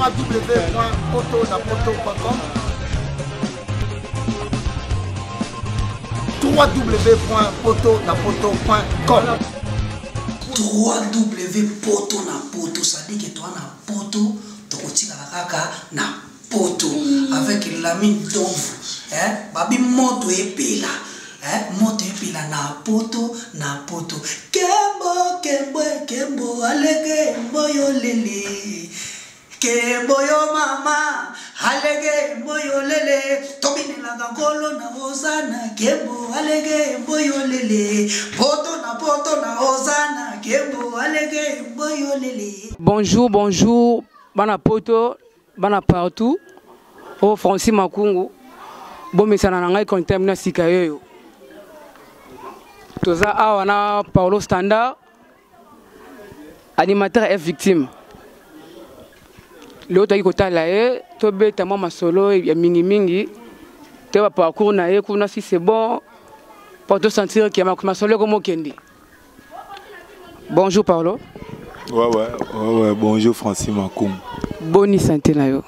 www.potonapoto.com www.potonapoto.com www.potonapoto, ça dit que toi na poto, tu continues na poto avec la mine d'ombre, babi moto epela, moto epela na poto, kembo, alege moyo lele, kembo yo mama, alege moyo lele, tobine la gangolo na ozana, kembo alege moyo lele, poto na ozana, kembo alege moyo lele. Bonjour, bana poto, bana partout. Oh Francis Makungu, bon mesana nangai kontemna sikayo. Toza awana Paulo Standard, animateur et victime. L'autre qui kota lae, tobe tamo masolo ya mingi, te va parcours na ye kuna si c'est bon, pour te sentir qu'il y a masolo comme kendi. Bonjour Paulo. Ouais, bonjour Francis Makungu. Bonne santé na yo.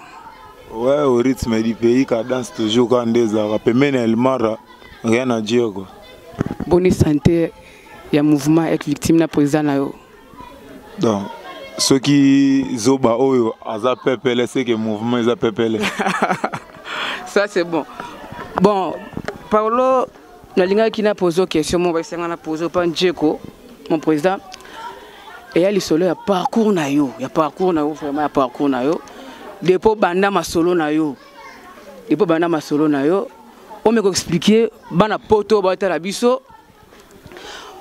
Ouais, au rythme du pays, cadence toujours quand des arabes, même el mara, rien à dire quoi. Bonne santé, il y a mouvement avec victime na président na yo. Donc, ceux qui zoba oyo, aza pepele, c'est que mouvement aza pepele. Ça c'est bon. Bon, Paulo, na linga qui n'a posé question, mon va na posé pas Djeko, mon président. Et il y a solo ya parcours na yo, vraiment ya parcours na yo. Depuis banda masolo na yo. On me expliquer bana poto bata la biso.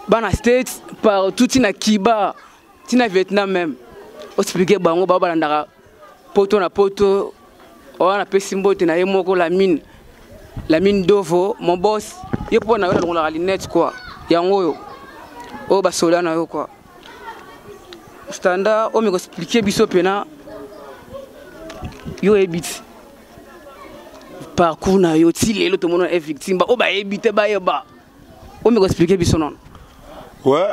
Bana States par tout na Kiba, tina Vietnam même. On expliquer bango ba balanda poto na poto. On a pesimbo te na yemoko la mine d'Ovo, mon boss. Yo po na yo la linette quoi. Yango yo. O ba sola na yo quoi. Standard, on me expliquer biso pena. Yo ebit parcours na yo ti lelo to mono est victime ba o ba ebite ba yeba o me expliquer biso non. Ouais,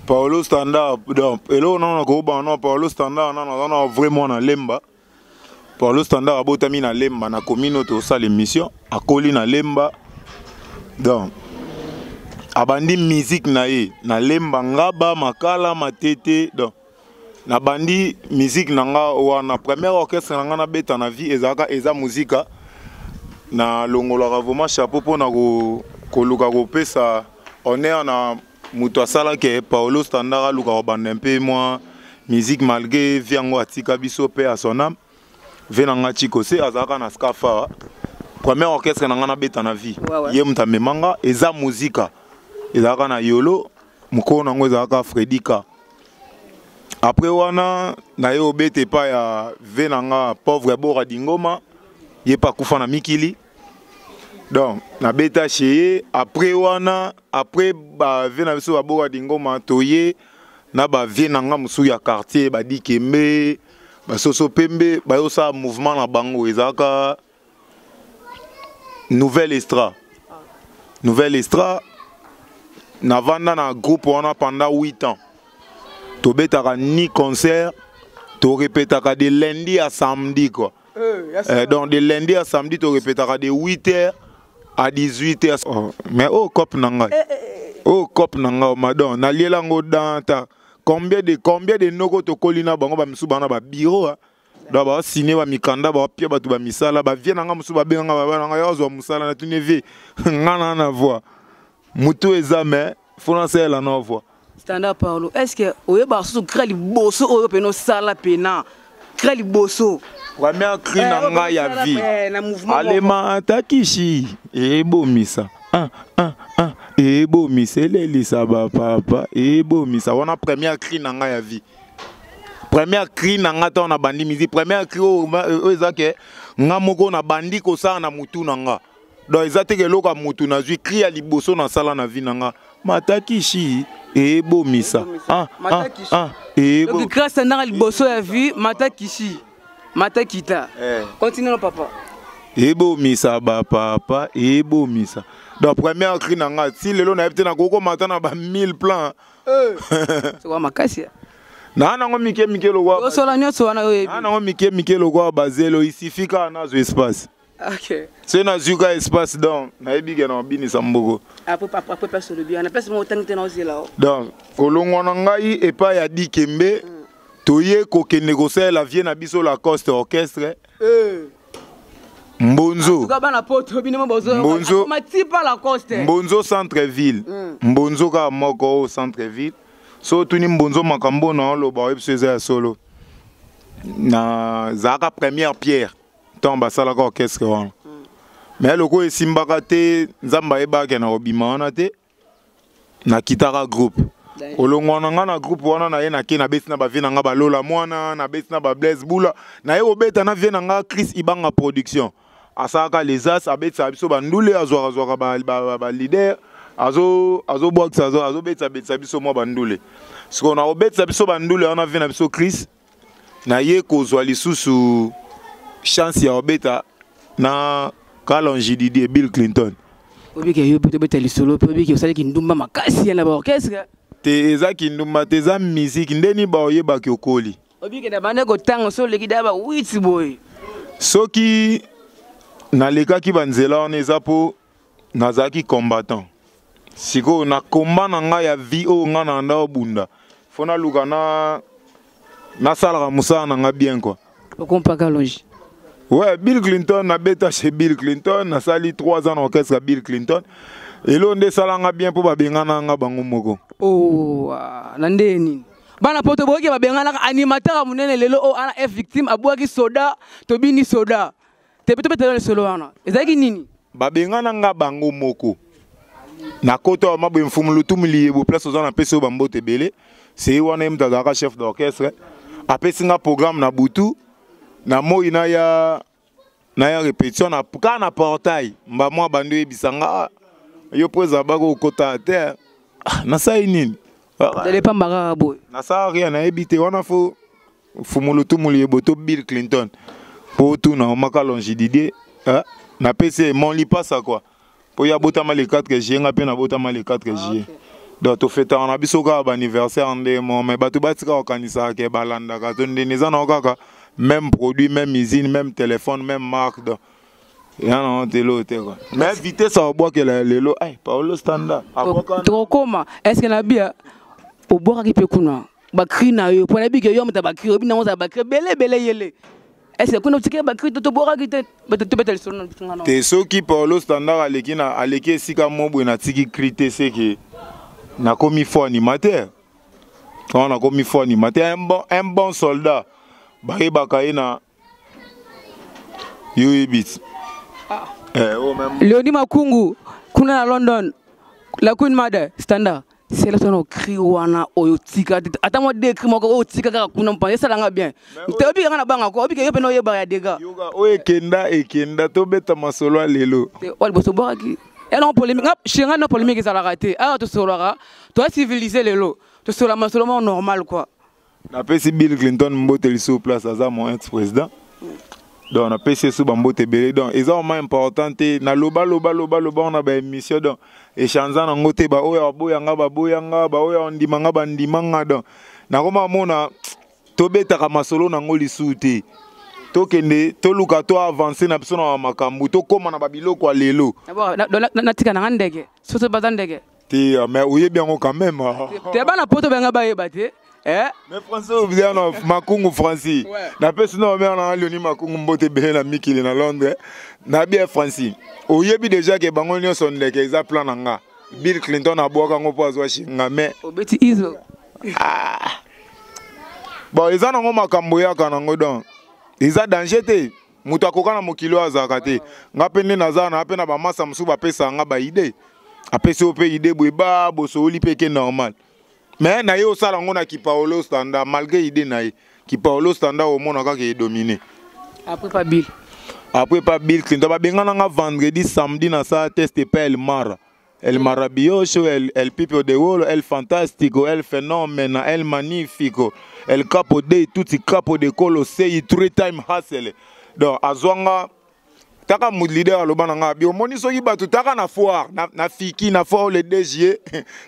Paulo Standard donc elo non ko ba non Paulo Standard non vraiment na lemba. Paulo Standard abotami na lemba na communauté au sale émission akoli na lemba donc abandi musique na ye na lemba ngaba makala matete donc na bandi musique nanga wana première orchestre nanga na beta na vie eza musique na longolaka vraiment chapeau pona ko luka ko pesa honneur na muto asala ke Paulo Standard luka ko banda un peu moi musique malgré viango atika biso pe à son âme venanga chikose azaka na skafa première orchestre nanga na beta na vie ye mutame manga eza musique ezaka na yolo mukona nango ezaka Fredika. Après wana na yo bete pa ya venanga pauvre bora dingoma ye pa kufa na mikili donc na beta cheye après wana après ba vena biso ba bora dingoma toye na ba venanga musu ya quartier ba dikembe ba soso pembe ba yo sa mouvement na bango ezaka Nouvelle Estra na vanda na groupe wana pendant 8 ans. Tu betaka ni concert, tu répétaka de lundi à samedi quoi. Donc de lundi à samedi tu répétaka de 8h à 18h. Oh, mais oh cop nanga. Oh cop nanga madon, na lielango danta. Combien de noko to kolina bango ba misu bana ba bureau. Da ba signé ba mikanda ba pia ba tu ba misala ba vie nanga musu ba benga ba nanga yo zo musala na tuneve. Ngana na voix. Mutu examen, français la no voix. Standard Paulo, est-ce que oye ba so krali boso o peno sala pena krali boso première cri nanga ya vie alema takishi ebomisa ebomisa elelisa ba papa ebomisa wana première cri nanga ya vie première cri nanga ta na bandi mizi première cri o ezake nga moko na bandi ko sa na mutu nanga donc ezateke loka mutu na zui cri ya liboso na sala na vie nanga matakishi ebo misa ebo donc grâce à nanga liboso ya vie matakishi matakita continue papa ebo misa ba papa ebo misa donc première cri nanga si lelo na epte na koko matana ba 1000 plans c'est quoi makasi Na nango mike lokwa. Osola nyonso wana oyebi. Na nango mike lokwa bazelo ici fika na zo espace. OK. C'est na zuka espace donc na ebiga na bini samboko. Après personne le bien. Na personne mo tangite na ozela. Donc kolongo na ngai epa ya Dikembe toye ko ke négocier la vie na biso la Coste orchestre. Mbonzo. Mbonzo. Mbonzo centre-ville. Mbonzo ka moko centre-ville. So tuni Mbonzo makambo na loba webseza solo. Na zaka première pierre. Tomba sala ka orchestre wana. Mais loko esimbaka te nzamba ebaka na obima wana te. Na kitaka groupe. Olongwana nga na groupe wana na ye na ke na besi na ba vie na nga ba Lola mwana na besi na ba Blaise Bula na ye obeta na vie na nga Chris Ibanga production. Asaka les as abetsa biso bandule azwaka ba leader azo box azo betsa biso mo bandule siko na obetsa biso bandule on a vu na biso Chris na ye kozwa lisusu chance ya obeta na Kalonji Didier Bill Clinton obike yo betsa lisolo obike osali ki ndumba makasi na ba orchestre te ezaki ndumba te za musique ndeni ba oyeba ki okoli obike na bande ko tango so leki daba wits boy soki na leka ki banzela on eza po nazaki combattant siko na komba na nga ya vie o nga na nda obunda fona luka na salaka musala na nga bien quoi okompa Kalonji ouais Bill Clinton na beta chez Bill Clinton na sali 3 ans en orchestre Bill Clinton et lo nde sala nga bien po babengana nga bango moko oh na ndeni bana poto boke babengana animateur munene lelo o ana F victime abwaki soda tobini soda te solo wana ezaki nini babengana nga bango moko na koto mabwe mfumulu tumuli bo place ozana peso bambote belé c'est wana mtazaka chef d'orchestre apesi nga programme na butu na moi na ya répétition na kana portail mba mwa bando ebisanga yo poza bako kota terre na sai nini dele pambaka boy na sa rien na ebité wana fo fumulu tumuli boto Bill Clinton pour tout na Kalonji Didier na PC mon li pas ça quoi pour ya botama les 4G nga pe na botama les 4G donc to fête on a biso ka ba anniversaire ndé mon mais batu batika okanisa ke balanda ka to ndeniza na okaka même produit même usine même téléphone même marque donc ya na telo te quoi mais vitesse au bois que lelo ay Paolo Standard to koma est-ce que na bia au bois ki pe kuna ba cri na yo pour na bi ke yo mta ba cri obi na mo za ba cri belé yele. Est-ce que nous avons écrit tout le monde? C'est ce qui Paolo Standard aleki sika mobo na tiki crité c'est que na komi fo animateur. On a commis fo animateur un bon soldat. Baye bakaye na Yoibit. Léonie Makungu kuna na London. La Queen Mother Standard. C'est là ton cri wana oyotika ata mo de cri moko oyotika ka kuna mpa esa langa bien te obi nga na banga ko obi ke yo pe no yeba ya dega yoga ekenda to beta masolo lelo te wal boso boraki et non polémique chenga no polémique ça la raté ah to solora to civiliser lelo to sola masolo normal quoi na pesi Bill Clinton mboteli sur place aza mon ex-président donc na pesi sou bambote belé donc ils ont importante na loba on a ba émission donc échangeant na ngote ba oya boyanga ba oya ndimanga ba ndimanga donc na koma mona to betaka masolo na ngoli suti to kende to luka to avancer na biso na makambu to koma na babiloko lelo na tika na ndege soso bazandege ti mais oyebi yango quand même te bana poto benga ba yeba te mais français bien Makungu Francis na pesi na mère na Léonie Makungu mbote belé na mikili na Londres na bien Francis oyebi déjà que bango nyonso ndeke eza plan nga Bill Clinton abwaka ngo po azwa shinga mais obeti izo bon eza nango makambo yaka nango donc eza danger te mutu akoka na mokilo azaka te nga pe nde naza na pe na bamasa mosusu bapesa nga baide apesi yo mpe ide boye ba bosoli mpe ke normal mais na ye osala yango na Paolo Standard malgré ide na ye Paolo Standard omona kaka edomine après pas Bill Clinton babengana nga vendredi samedi na sa test pa El maravilloso, el pipo de oro, el fantástico, el fenómeno, el magnifico, el capo de tutti capo de colo sei 3-time hustle. Donc azwanga taka mood leader alobana nga bi omoni soki batu taka na foire na fiki na foire le DG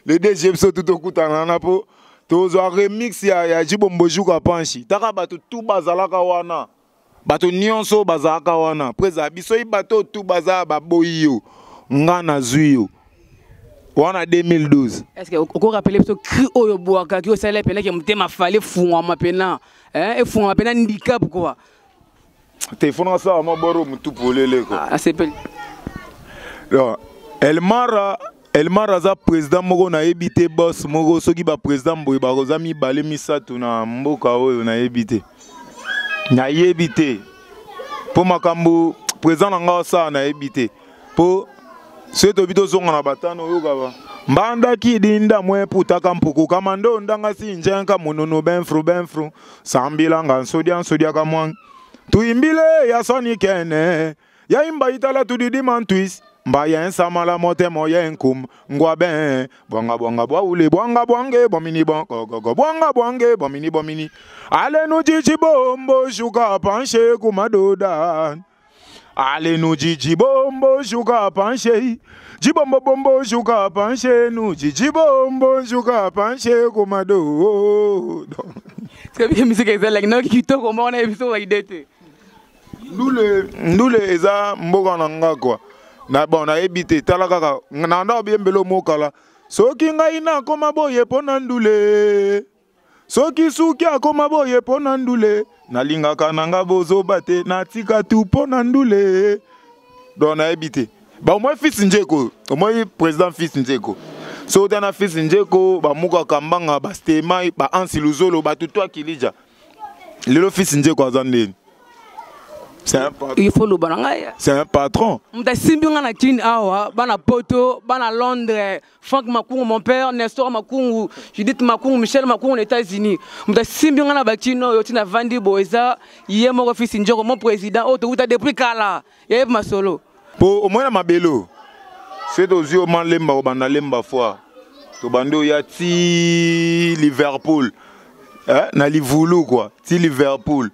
le DG so tout okutana na po tozwa remix ya Jibombo Juka Panchi taka bato tout bazalaka wana bato nyonso bazalaka wana preza biso yi bato tout baza baboyi yo nga na zwi yo wana 2012. Est-ce que vous rappelez ce cri oyo boaka ki osala pena ke mutema fale funga mapena e funga mapena ndika pourquoi te fona sa ma boro mutu polele ko c'est pel non Elmara za président moko na ebité boss moko soki ba président boy ba kozami balé misatu na mboka oyo na ebité na ebité po makambo président nga sa na ebité po seto bito zonga na batano oyo kaba mbanda kidinda mwe putaka mpuku kamando ndanga sinjenka munono benfru sambila nga nsodia kamwang tuimbile ya soni kene ya imba itala tudidi mantwis mba ya ensamala motemo ya enkum ngwa ben bwanga bwaule bwanga bwange bomini bongo bwanga bwange bomini ale no jiji bombo shuka panche kumadoda ale no jiji bombo shuka panche jibombo shuka panche no jiji bombo shuka panche kumado c'est bien musique exact non qui to comment on a vu ça idée ndule eza mboka na nga kwa na bon na ebité tala kaka na ndo biembelo mokala soki ngai na koma boye pona ndule soki suki akoma boye pona ndule nalingaka nanga bozo bate na tika tu pona ndule don na ebité ba moi fils njeko moi président fils njeko so dana fils njeko ba muka kambanga ba stema ba ansiluzolo ba tutwa kilija lelo fils njeko azandeni. Il faut le banangaya. C'est un patron. M'ta simbinga na kin awa, bana poto, bana Londres, Franck Makoungu, mon père, Nestor Makoungu, Judith Makoungu, Michel Makoungu aux États-Unis. M'ta simbinga na bakino, yotina Vandi Boeza, yé mon fils Njoko, mon président, oh t'as depuis kala, yé ma solo. Pour au moins ma bello, c'est aux yeux man lemba ou bana lemba foi. To bando yati Liverpool, na Livoulou quoi, ti Liverpool.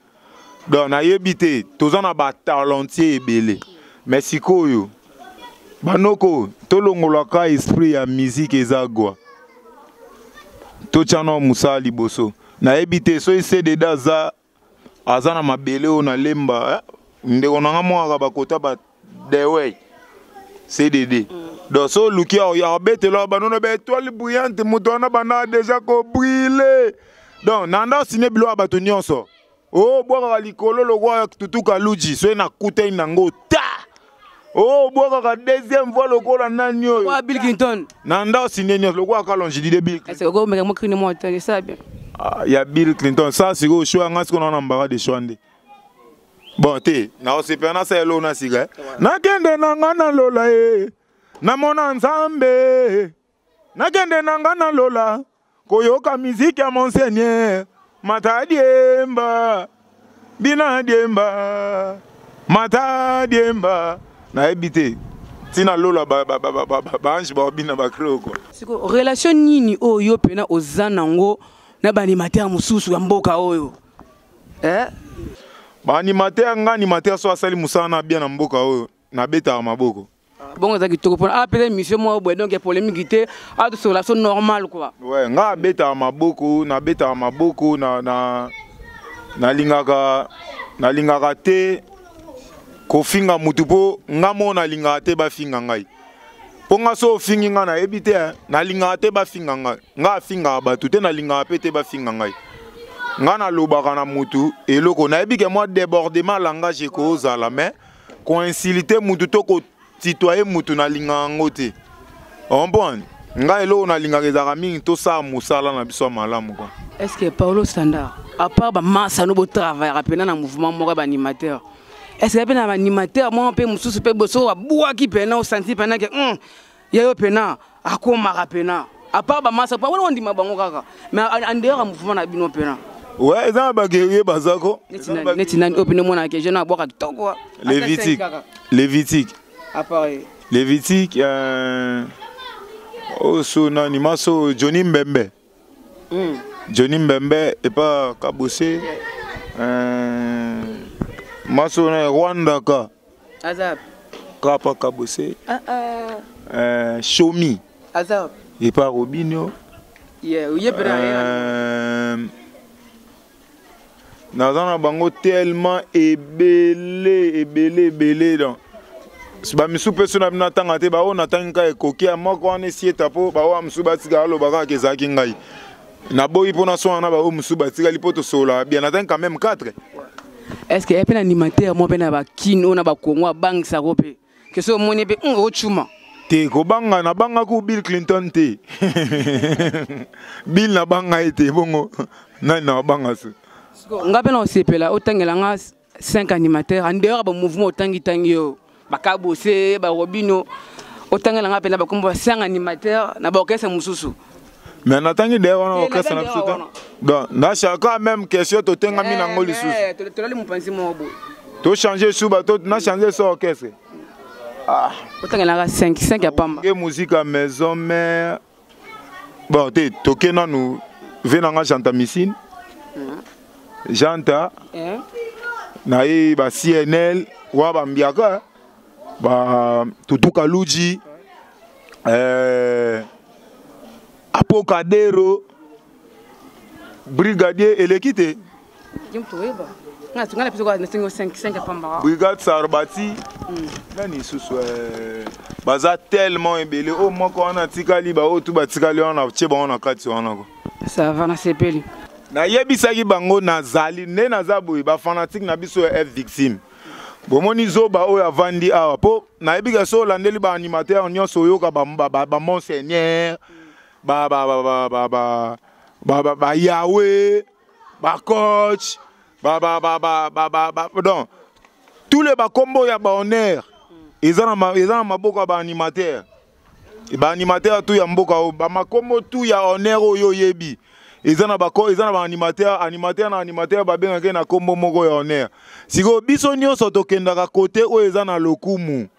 Donc na yebité tozana ba talentier ebele mais sikoyo banoko tolongolaka esprit ya musique ezagwa to chano musa liboso na yebité so ese daza azana mabele ona lemba ndeko nanga mwaka bakota ba dewe CDD donc so lukia ya betelo banono be étoile brillante mutona bana déjà ko briller donc nanda signé bilo abato nyonso. Oh, boka likolo lokwa tutuka luji so na kuta nango ta. Oh, boka deuxième fois lokola nani oyo. Wa Bill Clinton. Nanda sinenyo lokwa kalonji di Bill Clinton. Est-ce que go me crine mo tele ça bien. Ah, ya Bill Clinton ça c'est go choix ngasi ko na mbara de choande. Bon te, na osepena sa elo na siga. Na kende nanga na lola e. Na mona nzambe. Na kende nanga na lola. Koyoka musique ya monseigneur. Mata diemba, bina diemba, mata diemba. Na ebité, tina lola ba ange ba bina ba creo quoi. Siko relation nini oyo pena ozanango na ba animateur mususu ya mboka oyo. Ba animateur nga animateur so asali musana bien na mboka oyo na beta maboko. Bon ça qui te comprend peut-être mission moi donc il polémique a de relation normale quoi. Ouais, nga beta maboko na lingaka te ko finga mutupo nga mona lingaka te ba finga ngai. Po nga so fingi nga na ebite na lingaka te ba finga ngai. Nga finga ba tout na lingaka pe te ba finga ngai. Nga na lobaka na mutu eloko na ebike moi débordement langage ko zala mais coïncidité mutu to ko citoyen mutu na linga ngote. On bon. Nga elo na linga rezaka mingi to sa musala na biso malamu quoi. Est-ce que Paolo Standard à part ba massa no bo travail rapena na mouvement moko ba animateur. Est-ce que pena ba animateur moi pe mususu pe boso wa bua ki pena o senti pena ke ya yo pena akoma rapena. À part ba massa pa wona ndima bango kaka. Mais en dehors mouvement na bino pena. Ouais, ça ba guerrier bazako. Netinani opine mona ke jeuna boka kitoko. Lévitique. Appareil. Lévitique, oh, so nani maso Johnny Mbembe. Johnny Mbembe et pas Kabose. Maso na Rwanda ka. Azab. Kapa Kabose. Shomi. Azab. Et pas Robinho. Nazana bango tellement ébélé donc. Ba misu peso na bina tanga te ba o natanga ekoki amoko wana sieta po ba o misu batika alo baka kezaki ngai. Na boyi pona so na ba o misu batika lipoto sola bien natanga quand même 4. Est-ce que un animateur mo bena ba kino na ba kongo bang sa rope que so moni be o chuma te ko banga na banga ku Bill Clinton te. Bill na banga ete bongo na banga su. Ngabe na osepela otangela nga 5 animateurs en dehors ba mouvement otangi yo bakabose ba robino otangela nga pela ba kombo 5 animateurs na ba orchestre mususu. Mais natangi de wana orchestre na biso ta. Donc na chaka même question to tenga mi na ngoli susu. To lali mupanzi mo bo. To changer suba to na changer so orchestre. Ah, otangela nga 5 ya pamba. Que musique à maison mère. Bon, te tokena nous venanga janta missine. Janta. Na e ba CNL wa ba mbiaka ba tutuka luji Apocadero brigadier elekite brigade Sarbati nani susu baza tellement ébélé o moko wana tikali ba o tu batikali wana tche ba wana kati wana ko ça va na sepeli na yebisaki bango nazali ne nazaboy ba fanatique na biso est victime bomoni zoba o ya vandi awa po na yebika so landeli ba animateur nyonso yoka ba monseigneur ba Yahweh ba coach donc tous les ba combo ya ba honneur ezana maboko ba animateur tout ya mboka ba makombo tout ya honneur oyo yebi ezana ba animateur ba benga na kombo moko ya honneur siko biso nyonso tokendaka côté o ezana lokumu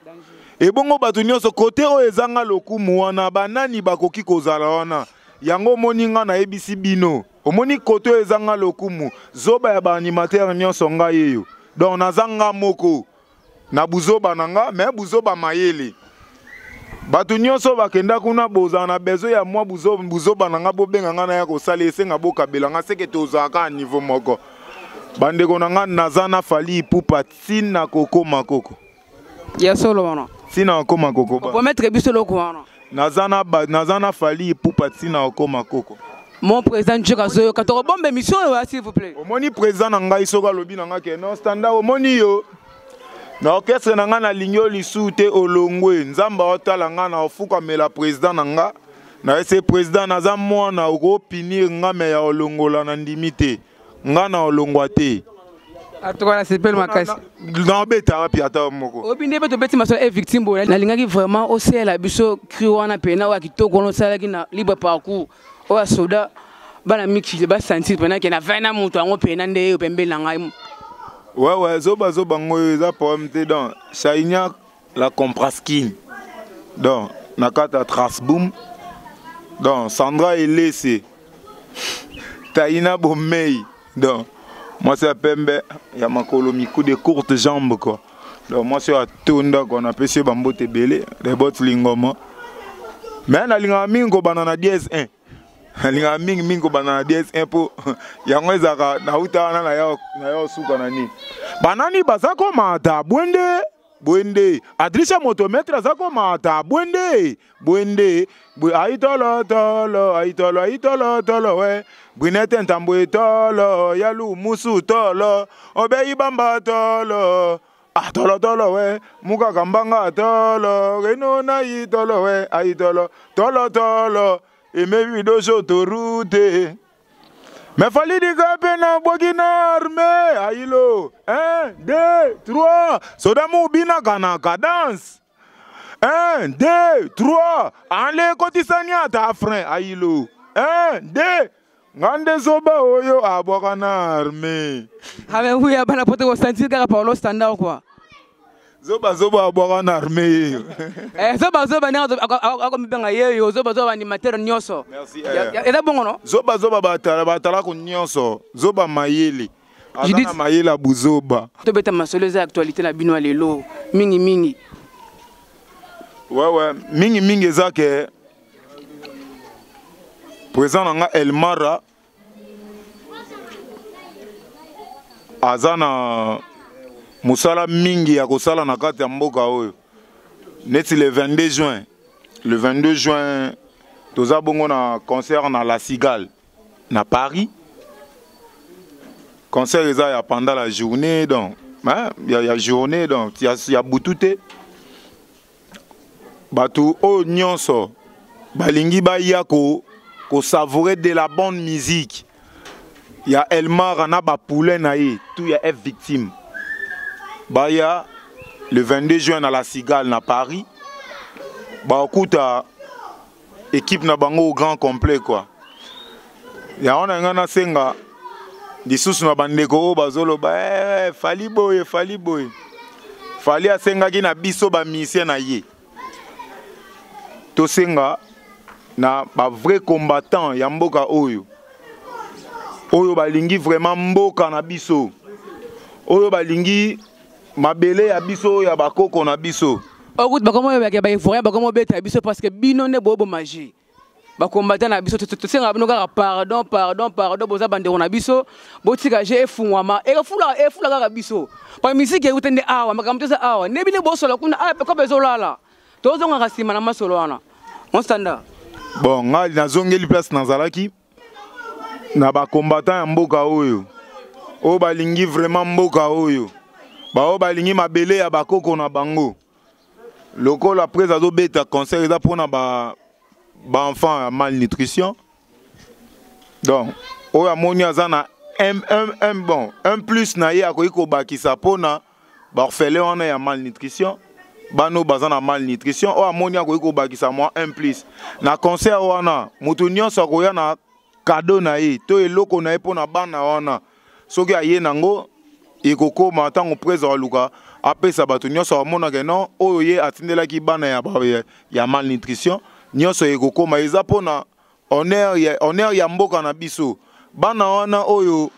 et bongo batu nyonso côté o ezanga lokumu wana banani bakoki kozala wana yango moninga na ebisi bino omoni côté o ezanga lokumu zoba ya ba animateur nyonso nga yeyo donc nazanga moko na buzoba nanga mais buzoba mayele batu nyonso bakenda kuna boza na bezo ya mwa buzoba nanga bobenga nga na ya kosala esenga bokabela nga seke tozaka niveau moko bandeko nanga nazana fali pupa tina koko makoko ya solo wana tina koko makoko pour mettre biso loko wana nazana fali pupa tina koko makoko mon président Djokazo katoro bombe mission s'il vous plaît omoni président nanga isoka lobi nanga ke non standard omoni yo na orchestre nanga na linyo lisute olongwe nzamba otala nga na ofuka mela président nanga na ese président naza mwana oko pinir nga me ya olongola na ndimite nga na olongwa te atoka sepel makasi na beta pi ata moko obinde beto beti maso e victime bo na lingaki vraiment au sela biso cri wana pena wa kitoko no sala ki na libre parcours o soda bana mixi ba sentir pena ke na vena mutu ango pena nde yo pembela ngai. Ouais, zoba ngoyo za poème te donc Chaignac la Compraskine donc nakata Trasboom donc Sandra Elese Taina Bomei donc moi c'est Pembe ya makolo miku de courtes jambes quoi donc moi c'est Atonda qu'on appelle ce bambote belé les bottes lingoma mais na linga mingo banana 10-1 linga mingo banana 10-1 po yango ezaka na uta na yo suka nani banani bazako mata bwende adrisha motometre zako mata bwende aitolo we bwinete ntambo tolo yalu musu tolo obei bamba tolo tolo we muka kambanga tolo reno na itolo we aitolo tolo et mes vidéos sur autoroute. Mais fallait dire que na bogina armée aïlo 1 2 3 sodamu bina kana cadence 1 2 3 enle kotisania ta frein aïlo 1 2 ngande zoba oyo abokana armée ave huya bana pote ko sentir ka Paulo standard quoi zoba abokana armée zoba na ako mibenga yeyo zoba animateur nyonso merci eza bongo no zoba batala ko nyonso zoba mayele azana mayela buzoba to beta masolo za actualité na bino lelo mingi ouais mingi ezake Présent nanga Elmara azana musala mingi ya kosala na kati ya mboka oyo. Neti le 22 juin. Le 22 juin toza bongo na concert na La Cigale na Paris. Concert eza ya pendant la journée donc il y a journée donc il y a butute. Batu o nyonso balingi ba ya ko savourer de la bonne musique. Il y a Elmar na ba poulet na ye, tout y a F victime. Ba ya le 22 juin à La Cigale na Paris. Ba okuta équipe na bango au grand complet quoi. Ya on a ngana senga lisusu na bandeko bazolo ba fali boy. Fali asenga ki na biso ba mission na ye. To senga na ba vrai combattant ya mboka oyo. Oyo balingi vraiment mboka na biso. Oyo balingi mabele ya biso ya bakoko na biso. Ogut bakomo ya ba ivoirien bakomo beta biso parce que bino ne bobo magie. Ba combattant na biso to senga bino ka pardon boza bandero na biso botika je efungwama e fula ka biso. Pa musique ya utende awa makamto za awa ne bine bosola kuna ko bezolala. Tozo nga kasima na masolo wana. Mon standard. Bon, ngali nazongeli place nazalaki na ba combattant ya mboka oyo. O balingi vraiment mboka oyo. Ba o balingi mabele ya bakoko na bango. Lokola après azo beta concert eza pona ba enfant à malnutrition. Donc, oyo amoni azana un plus na ye akoki ko bakisa pona ba orphelin wana ya malnutrition. Bano bazana malnutrition o amoni akoki ko bakisa moi un plus. Na concert wana mutu nyonso akoya na cadeau na ye to eloko na ye pona bana wana. Soki aye nango ekoko matango preza luka apesa bato nyonso amona ke non oyo ye atindelaki bana ya malnutrition nyonso ekoko ma eza pona honneur ya mboka na biso. Bana wana oyo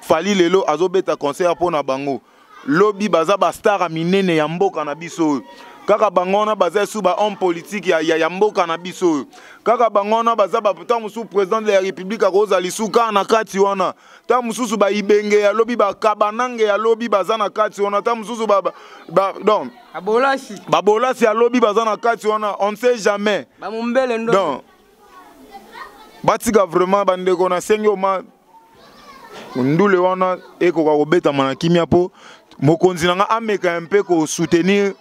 fali lelo azobeta concert pona bango. Lobi baza ba star minene ya mboka na biso. Kaka bangona baza sous ba homme politique ya mboka na biso. Kaka bangona baza ba putain musu président de la République a kozali suka na kati wana. Ta mususu ba ibenge ya lobi ba kabanange ya lobi baza na kati wana. Ta mususu ba donc babolasi ya lobi baza na kati wana, on ne sait jamais. Ba mumbele ndo. Donc batika vraiment bandeko na sengi oma ndule wana eko ka kobeta mana kimia po mokonzi nanga ameka un peu ko soutenir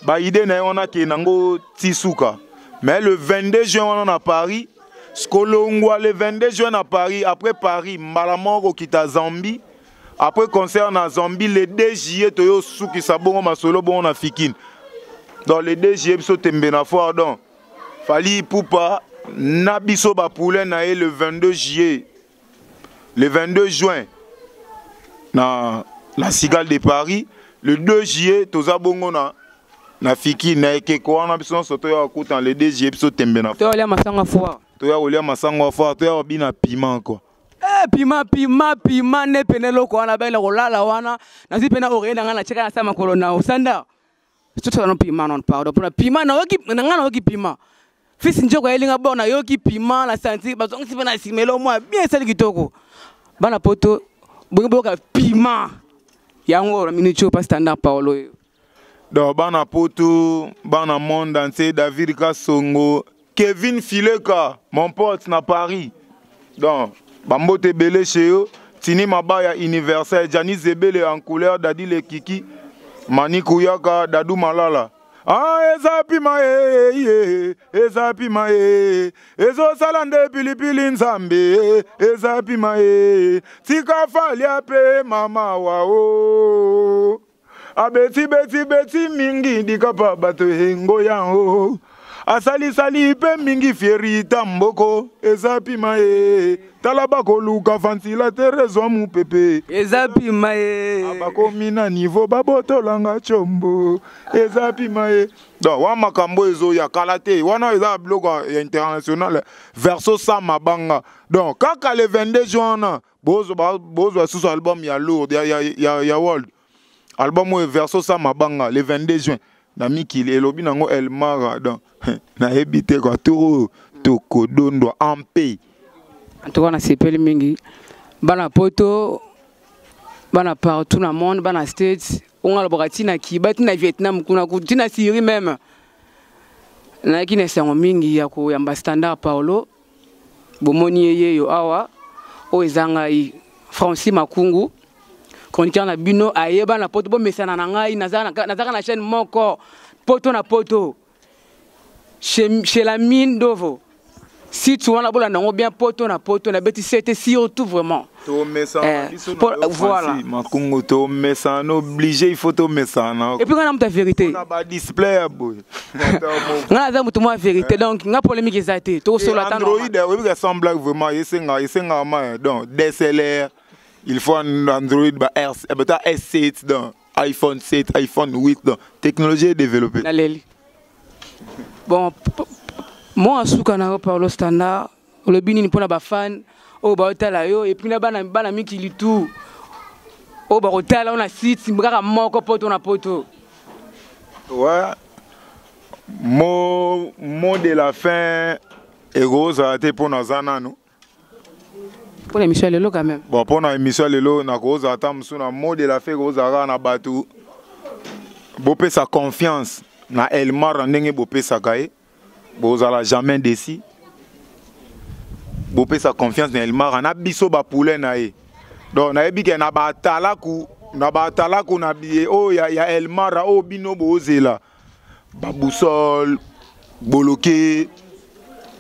ba idée na wana ke nango tisuka. Mais le 22 juin à Paris, Skolongwa le 22 juin à Paris, après Paris, Malamoko kita Zambie, après concert na Zambie le 2 juillet toyo suki sabongo masolo bon na fikine. Dans le 2 juillet biso tembe na foire donc fali poupa na biso ba poulet na le 22 juillet. Le 22 juin na La Cigale de Paris, le 2 juillet toza bongo na fiki na ekeko wana biso soto ya kuta le 2 juillet biso tembe na to ya masanga foire. To ya olia masanga foire, to ya bina piment quoi. Piment ne penelo ko wana bela kolala wana na zipena orenda ngana cheka na sama kolona osanda. Toto no piment non pardon pour piment na oki ngana oki piment. Fils njoko elinga bona yoki piment la santi bazongi sipena simelo moi bien sali kitoko. Bana poto boka piment. Yango minicho pas standard Paolo. Donc bana poto bana monde entier David Kasongo, Kevin Fileka, mon pote na Paris. Donc bambote belé chez eux, Tini Mabaya universel, Janis Zebele en couleur Dadi le Kiki, Mani Kouyaka, Dadou Malala. Ah, ezapi mae, ezapi mae, ezo salande pilipili nzambe, ezapi mae, tika fali ape mama wao. Abeti mingi dikapa bato hengo yango. Asali pe mingi fieri tamboko, ezapi mae, talabako luka fansila terezo mu pepe. Ezapi mae. Abako mina niveau baboto langa chombo. Ezapi mae. Donc wa makambo ezo ya kalate, wana eza bloc international verso sa mabanga. Donc kaka le 22 juin bozo sous album ya lourd ya world. Album verso sa mabanga le 22 juin. Na miki elobi nango Elmara donc na ebité quoi tout kitoko dondo en paix. En tout cas, on a sepelé mingi. Bana poto, bana partout dans le monde, bana States, on a le bras tina Kiba, tina Vietnam, tina Syrie même. Na qui ne sont mingi ya ko yamba standard Paulo. Bomoni yeyo awa, o ezanga i Francis Makungu. Chroniqueur na bino ayeba na poto bo mesana na ngai nazaka na chaîne moko poto na poto. Chez la mine d'Ovo. Si tu vois la bien poto na bêti c'était surtout vraiment. Voilà. Obligé, il faut te mettre et puis on a ta vérité. On a pas display boy. On a la vérité donc on a polémique exacte. Tout sur la Android oui ressemble vraiment donc DSLR il faut un Android S7 dans iPhone 7, iPhone 8 dans technologie développée. Bon, moi, je suis Paulo Standard, le bini pour les fans, au Baotala, et puis la mi qui lit tout. Au Baotala, on a site, si on a mort, on a poto. Ouais, mot de la fin, et rose a été pour nos anneaux. Pour l'émission Lelo quand même. Bon, pour l'émission Lelo, on a rose à tam sur un mot de la fin, rose à na batou. Bopé sa confiance. Na Elmar ndenge bopé sakaye bozala jamais déci bopé sa confiance na Elmar na biso ba poulet na ye donc na ebike na batalaku na biye oh ya Elmar o bino bozela ba Boussole Boloké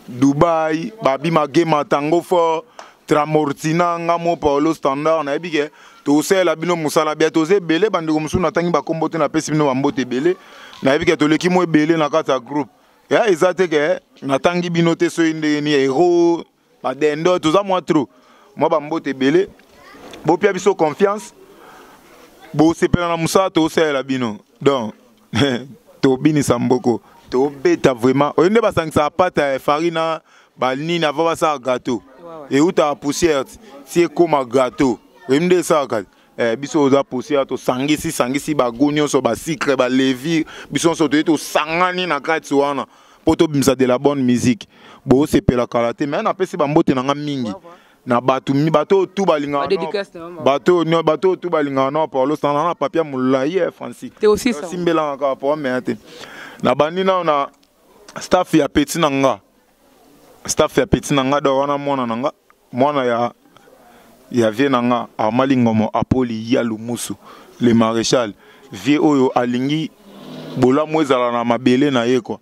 Dubaï babi magema tango fort Tramortina ngamo Paulo Standard na ebike to sela bino musala bia to ze belé bandeko musu na tangi ba kombote na pesi bino bambote belé na yebi to leki mo belé na kata groupe ya ezate ke na tangi bino te so inde ni héros ba dendo tout ça moi trop moi bambote belé bo pia biso confiance bo sepela na musa to sela bino donc to bini samboko to beta vraiment onde ba sangisa pata farina ba nini avant ça gâteau et où ta poussière c'est comme un gâteau remde ça ka biso oza poussière to sangisi ba gonyo so ba sucre ba levi biso so to sangani na kati wana poto bimsa de la bonne musique bo sepela kalaté mais na pesi ba mbote na nga mingi na bato tout balinga bato tout balinga non Paulo Standard na papier moulaye Francis t'es aussi ça simbela ka pour mais na bandina na staff ya petit nanga do wana mwana ya vie nanga amalingomo Apoli Yalumusu le maréchal vie oyo alingi bola mwezala na mabele na ye quoi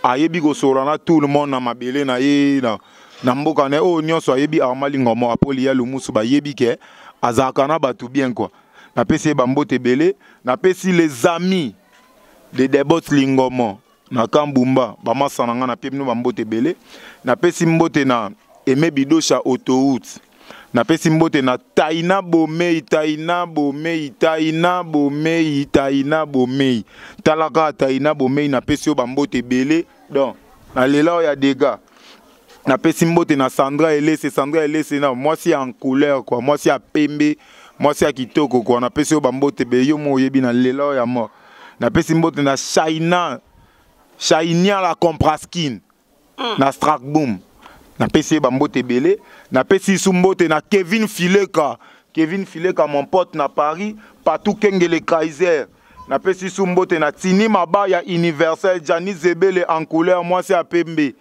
ayebi ko sorana tout le monde na mabele na ye na mboka na o nyonso ayebi amalingomo Apoli Yalumusu ba yebi ke azaka na batu bien quoi na pesi bambote belé na pesi les amis de Debot Lingomo na Kambumba bamasana nga na pemno bambote belé na pesi mbote na Aimé Bidosha autoroute na pesi mbote na Taina Bomei talaka Taina Bomei na pesi o bambote belé donc na lela ya dégâts na pesi mbote na Sandra Elese na moi si en couleur quoi moi si a pembe moi si a kitoko quoi na pesi o bambote be yo mo yebi na lela ya mort na pesi mbote na Shainia la Compraskin na Strakboom na pesi bambote belé na pesi sumbote na Kevin Fileka mon pote na Paris partout Kengele Kaiser na pesi sumbote na Tini Mabaya Universel Jani Zebele en couleur moi c'est à pembe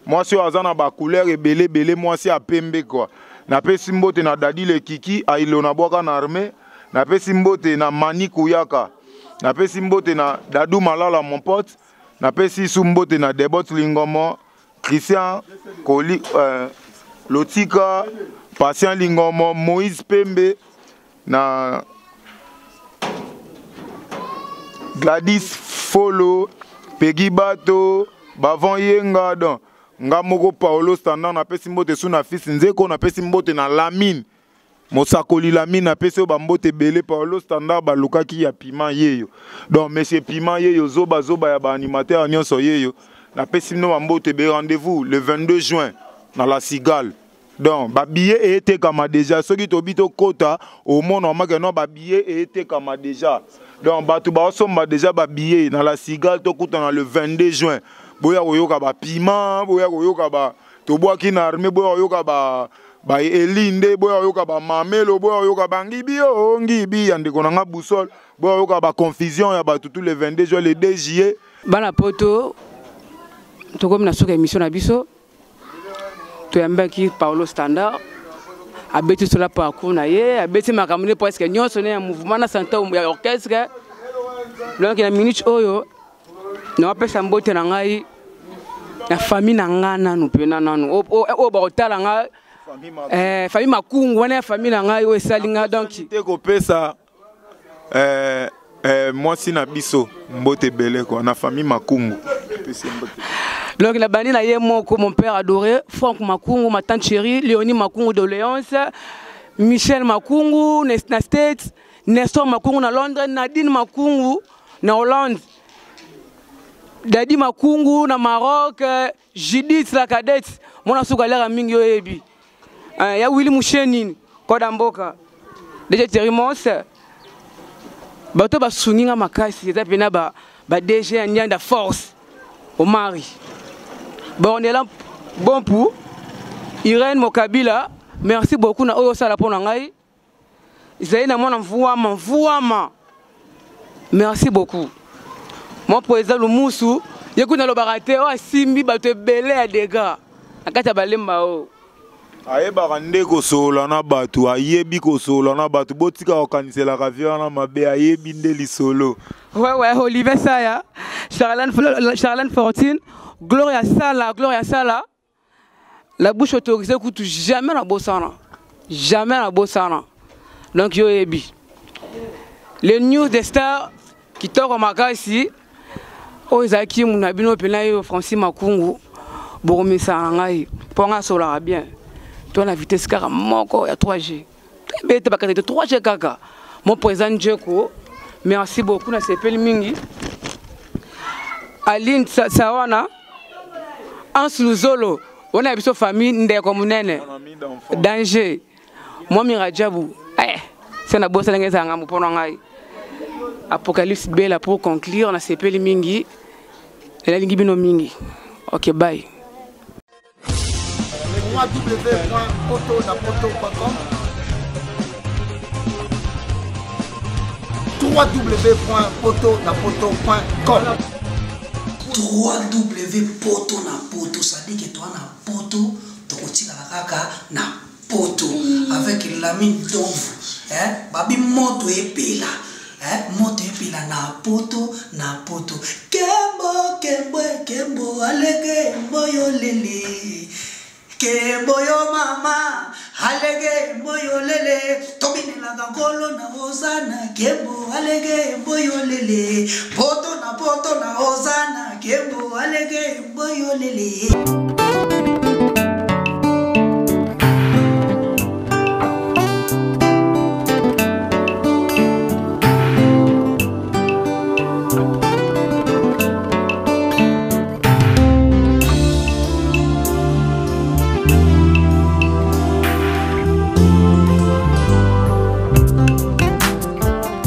moi c'est azana ba couleur et belé moi c'est à pembe quoi na pesi mbote na Dadi le Kiki ailona boka na armée na pesi mbote na Mani Kuyaka na pesi mbote na Dadou Malala mon pote na pesi sumbote na Debot Lingomo Christian Koli Lotika Patient Lingomo Moïse Pembe na Gladys Folo Peggy Bato Bavon Yenga don Ngamoko Paulo Standard na pesi mbote suna fils nzeko na pesi mbote na Lamine Mosakoli Lamine na pesi bambote belé Paulo Standard balukaki ya piment yeyo donc monsieur piment yeyo zoba ya ba animateur nyonso yeyo na pesi no bambote be rendez-vous le 22 juin dans la Cigale donc ba billet été comme déjà ceux qui tobito kota au monde on que non ba billet été comme déjà donc batu ba somba déjà ba billet dans la Cigale to kuta le 22 juin boya koyoka ba piment, boya koyoka ba toboaki na armée, boya koyoka ba elinde, boya koyoka ba mamelo, boya koyoka ba ngibi o ngibi andeko na nga boussole, boya koyoka ba confusion ya ba tous les 22 jours les 2 juillet. Bana poto tokomi na soka émission na biso toyambaki Paolo Standard abeti sur la parcours na ye abeti makamune presque nyonso ne mouvement na santé ya orchestre donc na minute oyo na pesa mbote na ngai na famille na ngana no pena nanu o ba otala nga famille makungu wana famille na ngai o esalinga donc te ko pesa moi si na biso mbote belé quoi na famille makungu. Donc la bani na yemoko mon père adoré Franck Makungu, ma tante chérie Léonie Makungu de Léonce, Michel Makungu na States, Nestor Makungu na Londres, Nadine Makungu na Hollande, Dadi Makungu na Maroc, Judith la cadette mona suka lera mingi yo yebi ya Willy Moucheni Kodamboka déjà Thierry Mons bato basuninga makasi eza pena ba DG Nyanda Force au mari. Bon, on est là, bon pour Irène Mokabila, merci beaucoup na oyo sala pona ngai. Zaina mona mvuama. Merci beaucoup. Mon président Lumusu, yekuna lo barate o simbi bato belé à dégâts. Akata balemba o. Ayeba rande ko solo na batu, ayebi ko solo na batu, botika okanisela kavia na mabe ayebi ndeli solo. Ouais, Olivier Saya, Charlène Fortune, Gloria Sala, la bouche autorisée coûte jamais la bossana. Jamais la bossana. Donc, yo ebi. Les news des stars qui tournent au magasin ici, Ozaki, Mounabino, Penayo, Francis Makungu, Boromisa Angai, Ponga Solara bien. Toi, la vitesse car moko, il y a 3G. Très bête, pas 3G kaka. Mon président Djeko. Merci beaucoup, na sepeli mingi. Aline Sawana, Ans Luzolo, on a biso famille ndeko munene. Danger. Moi Mirajabu. C'est na bossa ngeza ngamu pona ngai. Apocalypse Bella pour conclure na sepeli mingi. Et la lingi bino mingi. OK, bye. www.poto.com www.poto.com www.poto, ça dit que toi na poto, tu continues la kaka na poto avec la mine d'ombre, babi moto epela, moto epela na poto, kembo alege mboyo lele. Kembo yo mama, alege mboyo lele, tobine la gangolo na hosana, kembo alege mboyo lele, poto na hosana, kembo alege mboyo lele.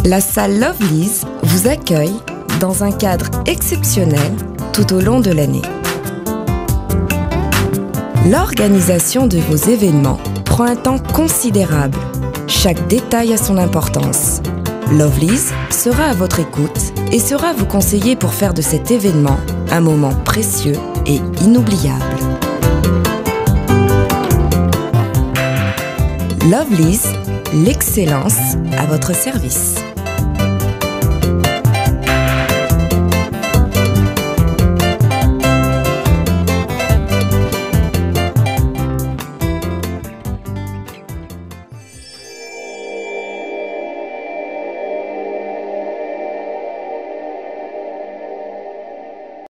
La salle Lovely's vous accueille dans un cadre exceptionnel tout au long de l'année. L'organisation de vos événements prend un temps considérable. Chaque détail a son importance. Lovely's sera à votre écoute et sera vous conseiller pour faire de cet événement un moment précieux et inoubliable. Lovely's, l'excellence à votre service.